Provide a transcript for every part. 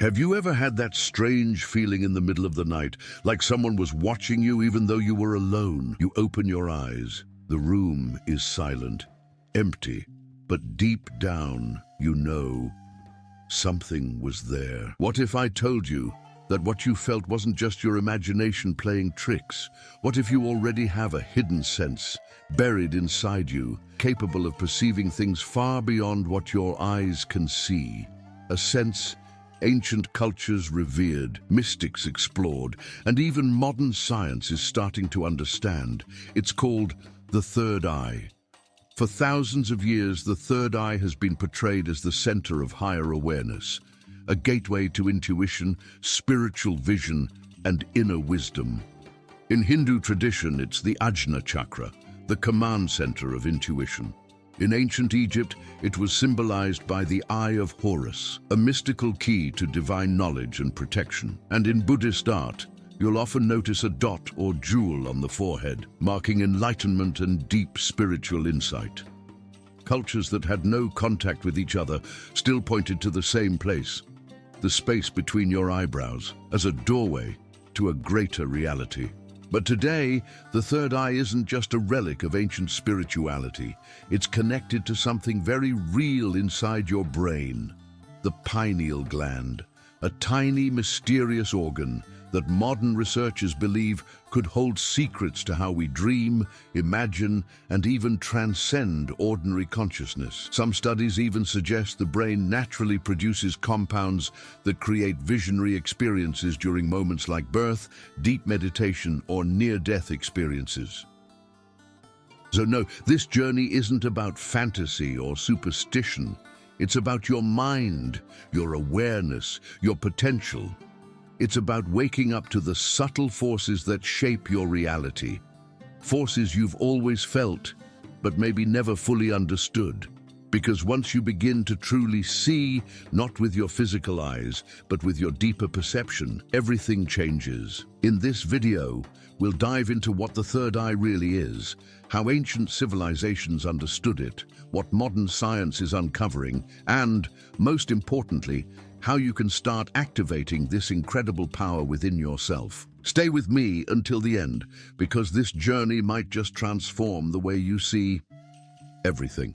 Have you ever had that strange feeling in the middle of the night, like someone was watching you even though you were alone? You open your eyes. The room is silent, empty, but deep down, you know something was there. What if I told you that what you felt wasn't just your imagination playing tricks? What if you already have a hidden sense buried inside you, capable of perceiving things far beyond what your eyes can see? A sense ancient cultures revered, mystics explored, and even modern science is starting to understand. It's called the third eye. For thousands of years, the third eye has been portrayed as the center of higher awareness, a gateway to intuition, spiritual vision, and inner wisdom. In Hindu tradition, it's the Ajna chakra, the command center of intuition. In ancient Egypt, it was symbolized by the Eye of Horus, a mystical key to divine knowledge and protection. And in Buddhist art, you'll often notice a dot or jewel on the forehead, marking enlightenment and deep spiritual insight. Cultures that had no contact with each other still pointed to the same place, the space between your eyebrows, as a doorway to a greater reality. But today, the third eye isn't just a relic of ancient spirituality. It's connected to something very real inside your brain, the pineal gland, a tiny, mysterious organ that modern researchers believe could hold secrets to how we dream, imagine, and even transcend ordinary consciousness. Some studies even suggest the brain naturally produces compounds that create visionary experiences during moments like birth, deep meditation, or near-death experiences. So no, this journey isn't about fantasy or superstition. It's about your mind, your awareness, your potential. It's about waking up to the subtle forces that shape your reality. Forces you've always felt, but maybe never fully understood. Because once you begin to truly see, not with your physical eyes, but with your deeper perception, everything changes. In this video, we'll dive into what the third eye really is, how ancient civilizations understood it, what modern science is uncovering, and, most importantly, how you can start activating this incredible power within yourself. Stay with me until the end, because this journey might just transform the way you see everything.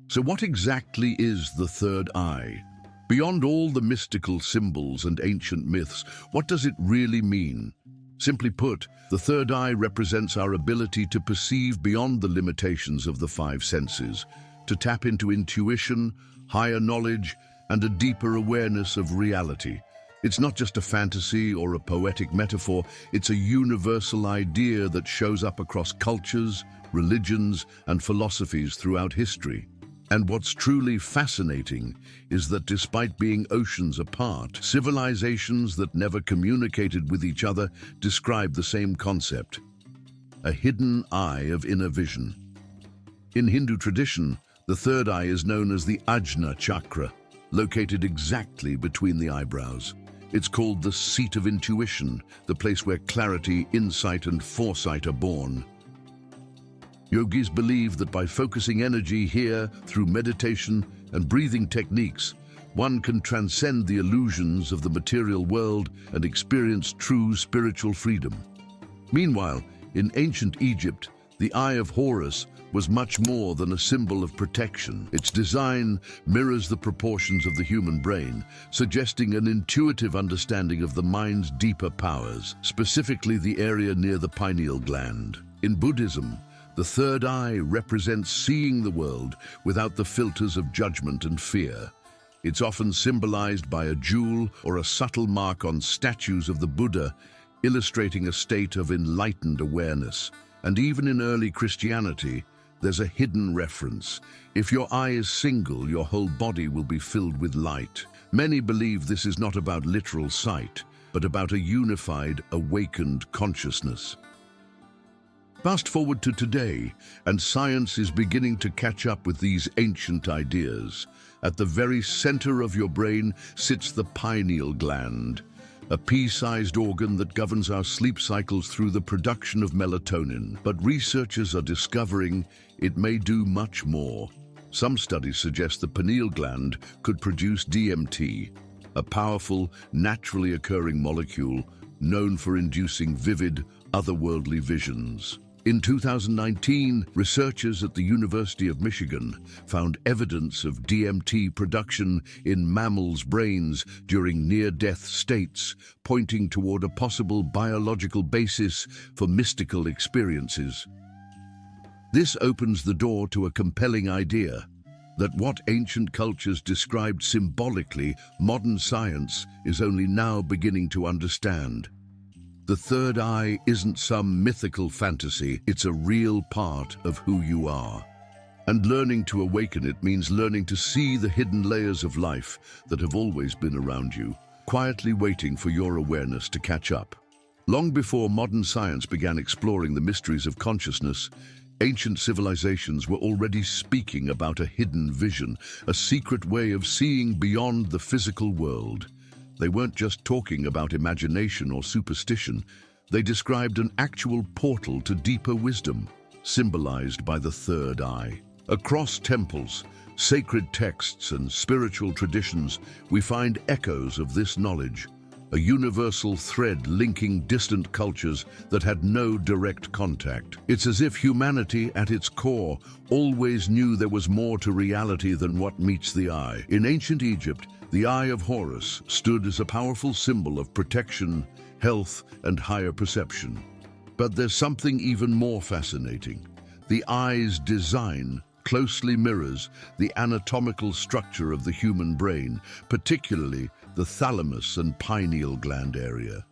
So what exactly is the third eye? Beyond all the mystical symbols and ancient myths, what does it really mean? Simply put, the third eye represents our ability to perceive beyond the limitations of the five senses, to tap into intuition, higher knowledge, and a deeper awareness of reality. It's not just a fantasy or a poetic metaphor, it's a universal idea that shows up across cultures, religions, and philosophies throughout history. And what's truly fascinating is that despite being oceans apart, civilizations that never communicated with each other describe the same concept: a hidden eye of inner vision. In Hindu tradition, the third eye is known as the Ajna chakra, located exactly between the eyebrows. It's called the seat of intuition, the place where clarity, insight, and foresight are born. Yogis believe that by focusing energy here through meditation and breathing techniques, one can transcend the illusions of the material world and experience true spiritual freedom. Meanwhile, in ancient Egypt, the Eye of Horus was much more than a symbol of protection. Its design mirrors the proportions of the human brain, suggesting an intuitive understanding of the mind's deeper powers, specifically the area near the pineal gland. In Buddhism, the third eye represents seeing the world without the filters of judgment and fear. It's often symbolized by a jewel or a subtle mark on statues of the Buddha, illustrating a state of enlightened awareness. And even in early Christianity, there's a hidden reference. If your eye is single, your whole body will be filled with light. Many believe this is not about literal sight, but about a unified, awakened consciousness. Fast forward to today, and science is beginning to catch up with these ancient ideas. At the very center of your brain sits the pineal gland, a pea-sized organ that governs our sleep cycles through the production of melatonin. But researchers are discovering it may do much more. Some studies suggest the pineal gland could produce DMT, a powerful, naturally occurring molecule known for inducing vivid, otherworldly visions. In 2019, researchers at the University of Michigan found evidence of DMT production in mammals' brains during near-death states, pointing toward a possible biological basis for mystical experiences. This opens the door to a compelling idea that what ancient cultures described symbolically, modern science is only now beginning to understand. The third eye isn't some mythical fantasy, it's a real part of who you are. And learning to awaken it means learning to see the hidden layers of life that have always been around you, quietly waiting for your awareness to catch up. Long before modern science began exploring the mysteries of consciousness, ancient civilizations were already speaking about a hidden vision, a secret way of seeing beyond the physical world. They weren't just talking about imagination or superstition. They described an actual portal to deeper wisdom, symbolized by the third eye. Across temples, sacred texts, and spiritual traditions, we find echoes of this knowledge, a universal thread linking distant cultures that had no direct contact. It's as if humanity, at its core, always knew there was more to reality than what meets the eye. In ancient Egypt, the Eye of Horus stood as a powerful symbol of protection, health, and higher perception. But there's something even more fascinating. The eye's design closely mirrors the anatomical structure of the human brain, particularly the thalamus and pineal gland area.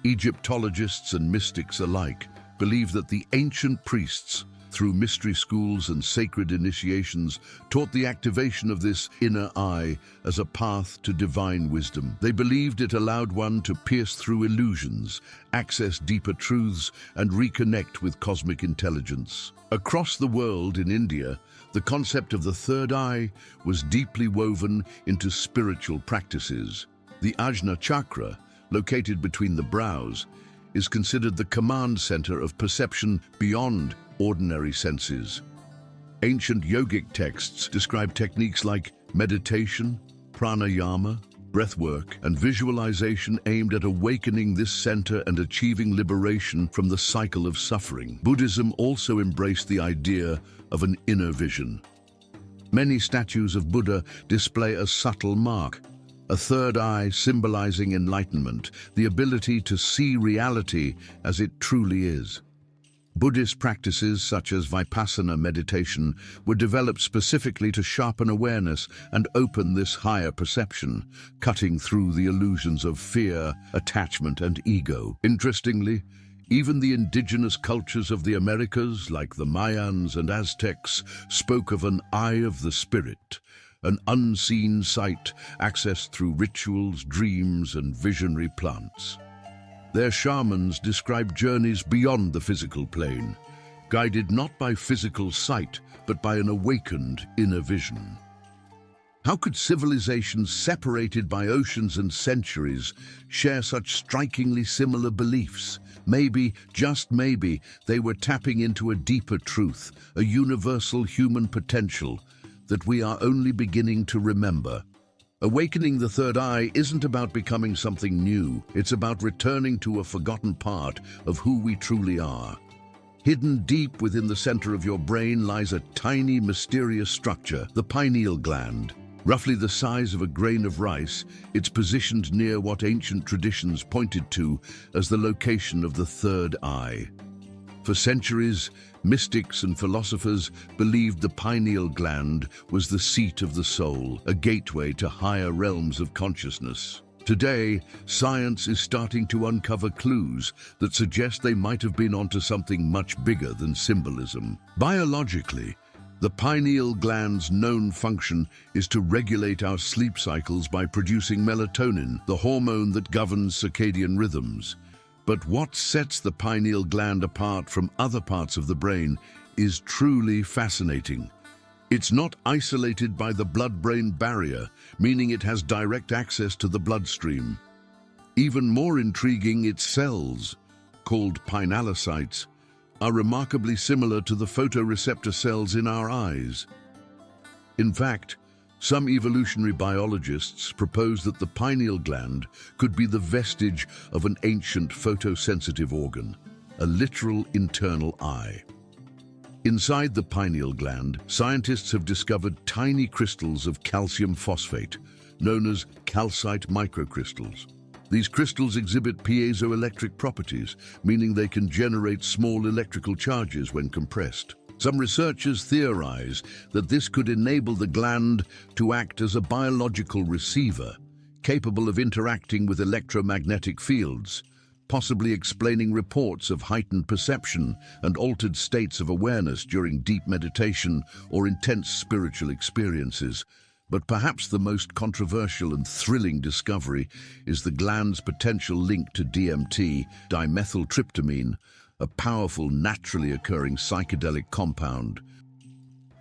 Egyptologists and mystics alike believe that the ancient priests, through mystery schools and sacred initiations, taught the activation of this inner eye as a path to divine wisdom. They believed it allowed one to pierce through illusions, access deeper truths, and reconnect with cosmic intelligence. Across the world, in India, the concept of the third eye was deeply woven into spiritual practices. The Ajna chakra, located between the brows, is considered the command center of perception beyond ordinary senses. Ancient yogic texts describe techniques like meditation, pranayama, breathwork, and visualization aimed at awakening this center and achieving liberation from the cycle of suffering. Buddhism also embraced the idea of an inner vision. Many statues of Buddha display a subtle mark, a third eye symbolizing enlightenment, the ability to see reality as it truly is. Buddhist practices such as Vipassana meditation were developed specifically to sharpen awareness and open this higher perception, cutting through the illusions of fear, attachment, and ego. Interestingly, even the indigenous cultures of the Americas, like the Mayans and Aztecs, spoke of an eye of the spirit, an unseen sight accessed through rituals, dreams, and visionary plants. Their shamans describe journeys beyond the physical plane, guided not by physical sight, but by an awakened inner vision. How could civilizations separated by oceans and centuries share such strikingly similar beliefs? Maybe, just maybe, they were tapping into a deeper truth, a universal human potential that we are only beginning to remember. Awakening the third eye isn't about becoming something new, it's about returning to a forgotten part of who we truly are. Hidden deep within the center of your brain lies a tiny, mysterious structure, the pineal gland. Roughly the size of a grain of rice, it's positioned near what ancient traditions pointed to as the location of the third eye. For centuries, mystics and philosophers believed the pineal gland was the seat of the soul, a gateway to higher realms of consciousness. Today, science is starting to uncover clues that suggest they might have been onto something much bigger than symbolism. Biologically, the pineal gland's known function is to regulate our sleep cycles by producing melatonin, the hormone that governs circadian rhythms. But what sets the pineal gland apart from other parts of the brain is truly fascinating. It's not isolated by the blood-brain barrier, meaning it has direct access to the bloodstream. Even more intriguing, its cells, called pinealocytes, are remarkably similar to the photoreceptor cells in our eyes. In fact, Some evolutionary biologists propose that the pineal gland could be the vestige of an ancient photosensitive organ, a literal internal eye. Inside the pineal gland, scientists have discovered tiny crystals of calcium phosphate, known as calcite microcrystals. These crystals exhibit piezoelectric properties, meaning they can generate small electrical charges when compressed. Some researchers theorize that this could enable the gland to act as a biological receiver, capable of interacting with electromagnetic fields, possibly explaining reports of heightened perception and altered states of awareness during deep meditation or intense spiritual experiences. But perhaps the most controversial and thrilling discovery is the gland's potential link to DMT, dimethyltryptamine, a powerful, naturally occurring psychedelic compound.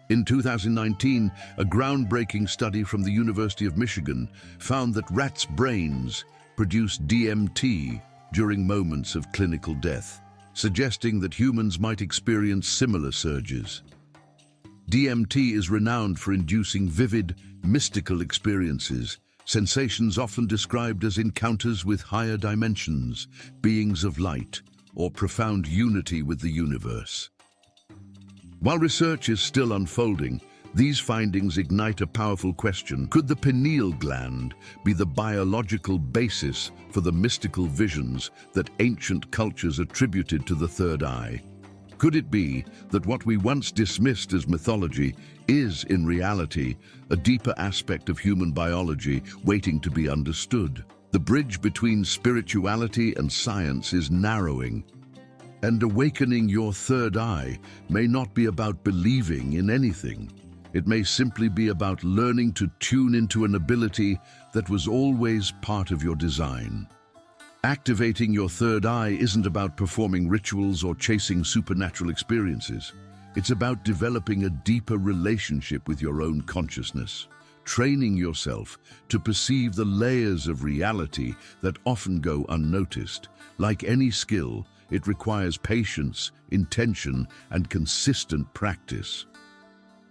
In 2019, a groundbreaking study from the University of Michigan found that rats' brains produce DMT during moments of clinical death, suggesting that humans might experience similar surges. DMT is renowned for inducing vivid, mystical experiences, sensations often described as encounters with higher dimensions, beings of light, or profound unity with the universe. While research is still unfolding, these findings ignite a powerful question. Could the pineal gland be the biological basis for the mystical visions that ancient cultures attributed to the third eye? Could it be that what we once dismissed as mythology is, in reality, a deeper aspect of human biology waiting to be understood? The bridge between spirituality and science is narrowing, and awakening your third eye may not be about believing in anything. It may simply be about learning to tune into an ability that was always part of your design. Activating your third eye isn't about performing rituals or chasing supernatural experiences. It's about developing a deeper relationship with your own consciousness, training yourself to perceive the layers of reality that often go unnoticed. Like any skill, it requires patience, intention, and consistent practice.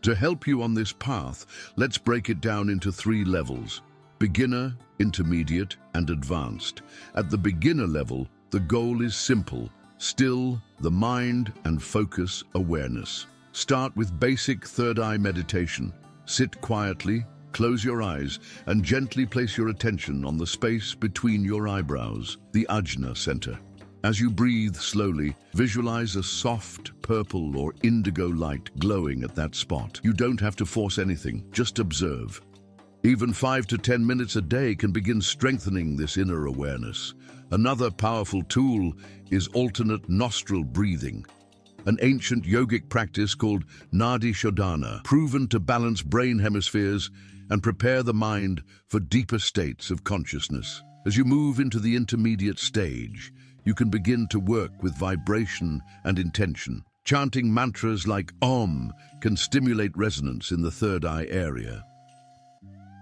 To help you on this path, let's break it down into 3 levels: beginner, intermediate, and advanced. At the beginner level, the goal is simple: still the mind and focus awareness. Start with basic third eye meditation. Sit quietly, close your eyes, and gently place your attention on the space between your eyebrows, the ajna center. As you breathe slowly, visualize a soft purple or indigo light glowing at that spot. You don't have to force anything, just observe. Even 5 to 10 minutes a day can begin strengthening this inner awareness. Another powerful tool is alternate nostril breathing, an ancient yogic practice called Nadi Shodhana, proven to balance brain hemispheres and prepare the mind for deeper states of consciousness. As you move into the intermediate stage, you can begin to work with vibration and intention. Chanting mantras like Om can stimulate resonance in the third eye area.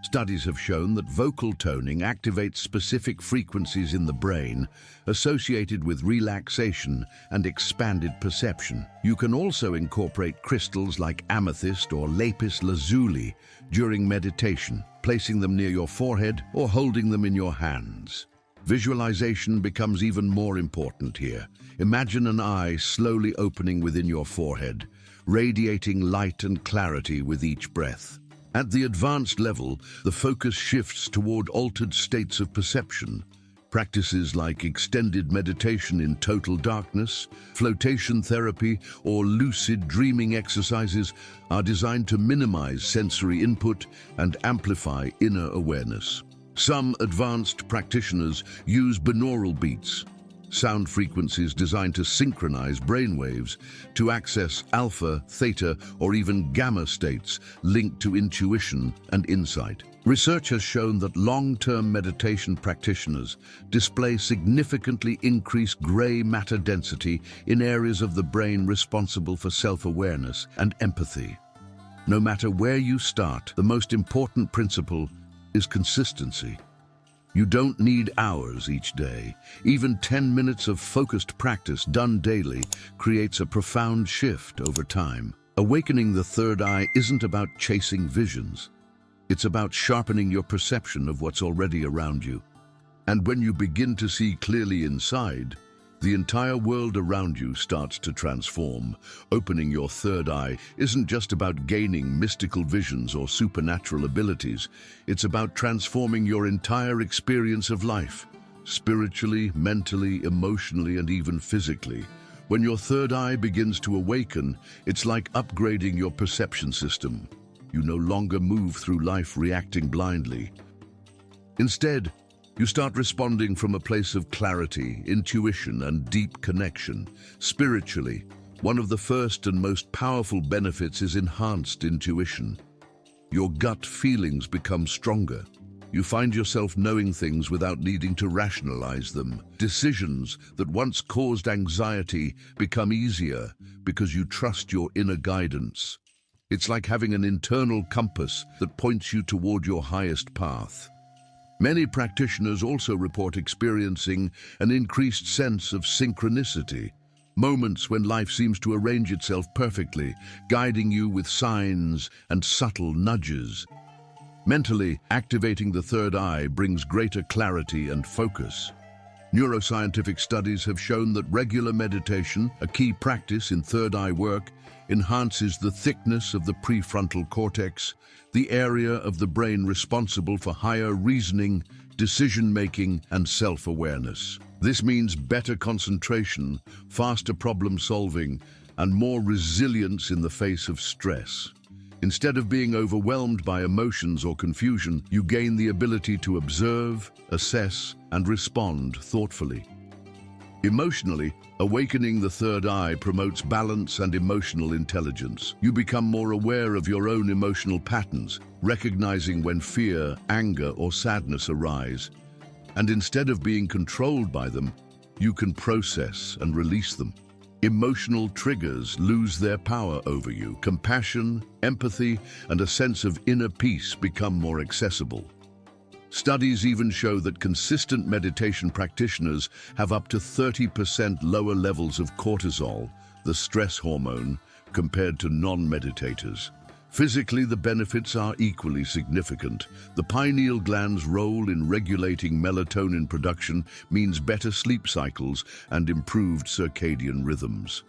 Studies have shown that vocal toning activates specific frequencies in the brain associated with relaxation and expanded perception. You can also incorporate crystals like amethyst or lapis lazuli during meditation, placing them near your forehead or holding them in your hands. Visualization becomes even more important here. Imagine an eye slowly opening within your forehead, radiating light and clarity with each breath. At the advanced level, the focus shifts toward altered states of perception. Practices like extended meditation in total darkness, flotation therapy, or lucid dreaming exercises are designed to minimize sensory input and amplify inner awareness. Some advanced practitioners use binaural beats, sound frequencies designed to synchronize brainwaves to access alpha, theta, or even gamma states linked to intuition and insight. Research has shown that long-term meditation practitioners display significantly increased gray matter density in areas of the brain responsible for self-awareness and empathy. No matter where you start, the most important principle is consistency. You don't need hours each day. Even 10 minutes of focused practice done daily creates a profound shift over time. Awakening the third eye isn't about chasing visions. It's about sharpening your perception of what's already around you. And when you begin to see clearly inside, the entire world around you starts to transform. Opening your third eye isn't just about gaining mystical visions or supernatural abilities. It's about transforming your entire experience of life, spiritually, mentally, emotionally, and even physically. When your third eye begins to awaken, it's like upgrading your perception system. You no longer move through life reacting blindly. Instead, you start responding from a place of clarity, intuition, and deep connection. Spiritually, one of the first and most powerful benefits is enhanced intuition. Your gut feelings become stronger. You find yourself knowing things without needing to rationalize them. Decisions that once caused anxiety become easier because you trust your inner guidance. It's like having an internal compass that points you toward your highest path. Many practitioners also report experiencing an increased sense of synchronicity, moments when life seems to arrange itself perfectly, guiding you with signs and subtle nudges. Mentally, activating the third eye brings greater clarity and focus. Neuroscientific studies have shown that regular meditation, a key practice in third eye work, enhances the thickness of the prefrontal cortex, the area of the brain responsible for higher reasoning, decision-making, and self-awareness. This means better concentration, faster problem-solving, and more resilience in the face of stress. Instead of being overwhelmed by emotions or confusion, you gain the ability to observe, assess, and respond thoughtfully. Emotionally, awakening the third eye promotes balance and emotional intelligence. You become more aware of your own emotional patterns, recognizing when fear, anger, or sadness arise. And instead of being controlled by them, you can process and release them. Emotional triggers lose their power over you. Compassion, empathy, and a sense of inner peace become more accessible. Studies even show that consistent meditation practitioners have up to 30% lower levels of cortisol, the stress hormone, compared to non-meditators. Physically, the benefits are equally significant. The pineal gland's role in regulating melatonin production means better sleep cycles and improved circadian rhythms.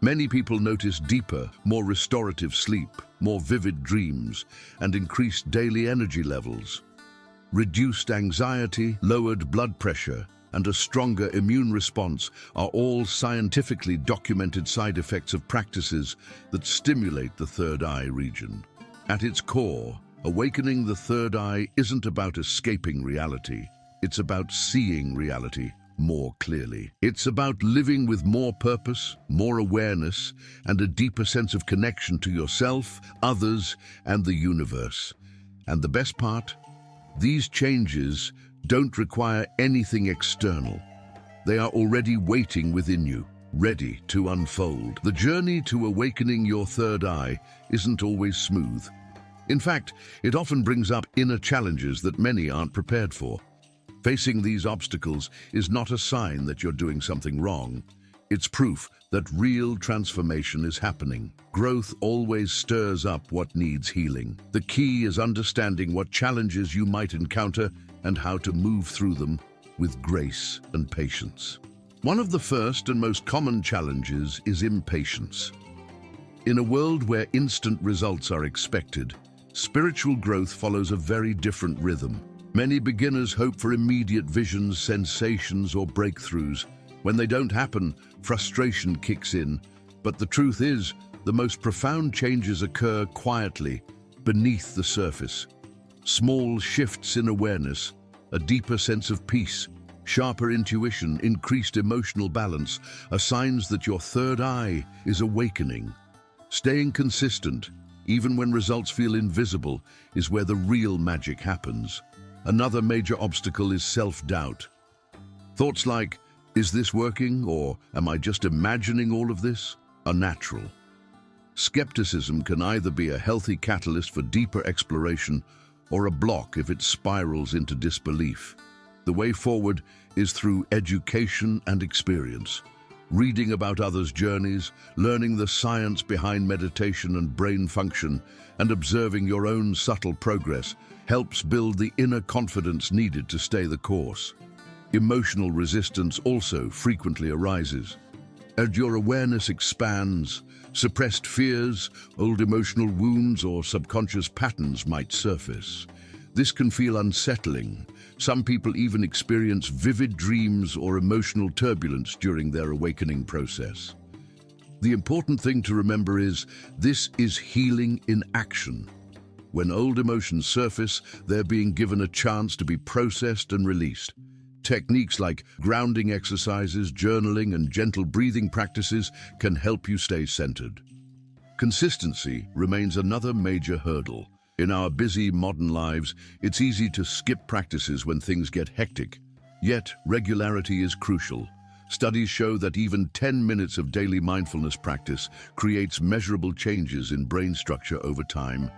Many people notice deeper, more restorative sleep, more vivid dreams, and increased daily energy levels. Reduced anxiety, lowered blood pressure, and a stronger immune response are all scientifically documented side effects of practices that stimulate the third eye region. At its core, awakening the third eye isn't about escaping reality. It's about seeing reality more clearly. It's about living with more purpose, more awareness, and a deeper sense of connection to yourself, others, and the universe. And the best part? These changes don't require anything external. They are already waiting within you, ready to unfold. The journey to awakening your third eye isn't always smooth. In fact, it often brings up inner challenges that many aren't prepared for. Facing these obstacles is not a sign that you're doing something wrong. It's proof that real transformation is happening. Growth always stirs up what needs healing. The key is understanding what challenges you might encounter and how to move through them with grace and patience. One of the first and most common challenges is impatience. In a world where instant results are expected, spiritual growth follows a very different rhythm. Many beginners hope for immediate visions, sensations, or breakthroughs. When they don't happen, frustration kicks in. But the truth is, the most profound changes occur quietly, beneath the surface. Small shifts in awareness, a deeper sense of peace, sharper intuition, increased emotional balance are signs that your third eye is awakening. Staying consistent, even when results feel invisible, is where the real magic happens. Another major obstacle is self-doubt. Thoughts like, "Is this working?" or "Am I just imagining all of this?" are natural. Skepticism can either be a healthy catalyst for deeper exploration or a block if it spirals into disbelief. The way forward is through education and experience. Reading about others' journeys, learning the science behind meditation and brain function, and observing your own subtle progress helps build the inner confidence needed to stay the course. Emotional resistance also frequently arises. As your awareness expands, suppressed fears, old emotional wounds, or subconscious patterns might surface. This can feel unsettling. Some people even experience vivid dreams or emotional turbulence during their awakening process. The important thing to remember is this is healing in action. When old emotions surface, they're being given a chance to be processed and released. Techniques like grounding exercises, journaling, and gentle breathing practices can help you stay centered. Consistency remains another major hurdle. In our busy modern lives, it's easy to skip practices when things get hectic. Yet, regularity is crucial. Studies show that even 10 minutes of daily mindfulness practice creates measurable changes in brain structure over time.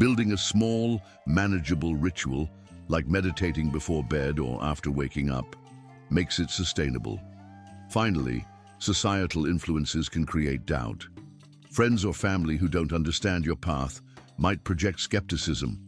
Building a small, manageable ritual, like meditating before bed or after waking up, makes it sustainable. Finally, societal influences can create doubt. Friends or family who don't understand your path might project skepticism.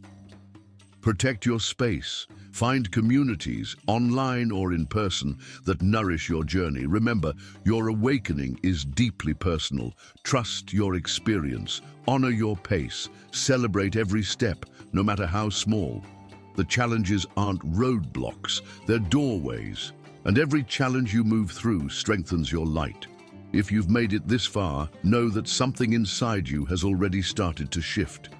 Protect your space. Find communities, online or in person, that nourish your journey. Remember, your awakening is deeply personal. Trust your experience. Honor your pace. Celebrate every step, no matter how small. The challenges aren't roadblocks, they're doorways. And every challenge you move through strengthens your light. If you've made it this far, know that something inside you has already started to shift.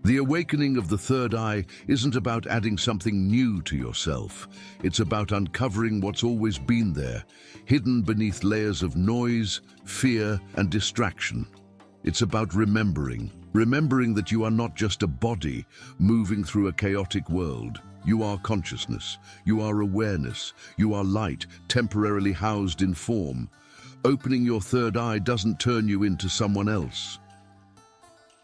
The awakening of the third eye isn't about adding something new to yourself. It's about uncovering what's always been there, hidden beneath layers of noise, fear, and distraction. It's about remembering that you are not just a body moving through a chaotic world. You are consciousness, you are awareness, you are light, temporarily housed in form. Opening your third eye doesn't turn you into someone else.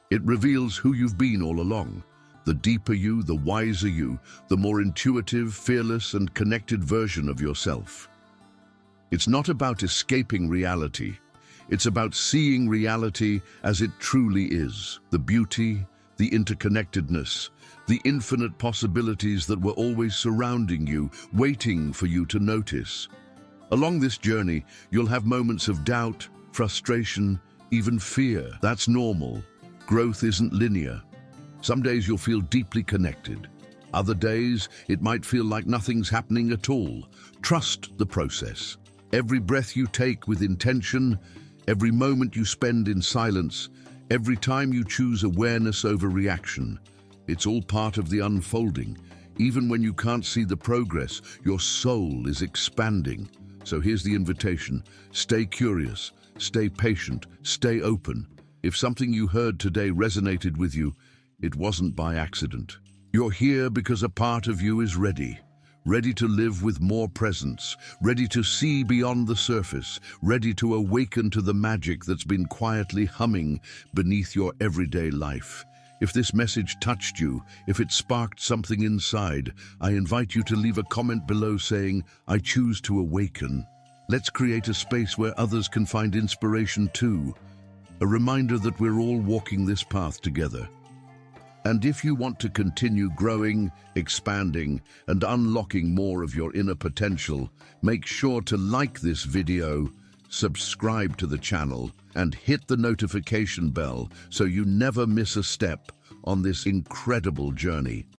It reveals who you've been all along. The deeper you, the wiser you, the more intuitive, fearless, and connected version of yourself. It's not about escaping reality. It's about seeing reality as it truly is. The beauty, the interconnectedness, the infinite possibilities that were always surrounding you, waiting for you to notice. Along this journey, you'll have moments of doubt, frustration, even fear. That's normal. Growth isn't linear. Some days you'll feel deeply connected. Other days, it might feel like nothing's happening at all. Trust the process. Every breath you take with intention, every moment you spend in silence, every time you choose awareness over reaction, it's all part of the unfolding. Even when you can't see the progress, your soul is expanding. So here's the invitation. Stay curious, stay patient, stay open. If something you heard today resonated with you, it wasn't by accident. You're here because a part of you is ready to live with more presence, ready to see beyond the surface, ready to awaken to the magic that's been quietly humming beneath your everyday life. If this message touched you, if it sparked something inside, I invite you to leave a comment below saying, "I choose to awaken." Let's create a space where others can find inspiration too. A reminder that we're all walking this path together. And if you want to continue growing, expanding, and unlocking more of your inner potential, make sure to like this video, subscribe to the channel, and hit the notification bell so you never miss a step on this incredible journey.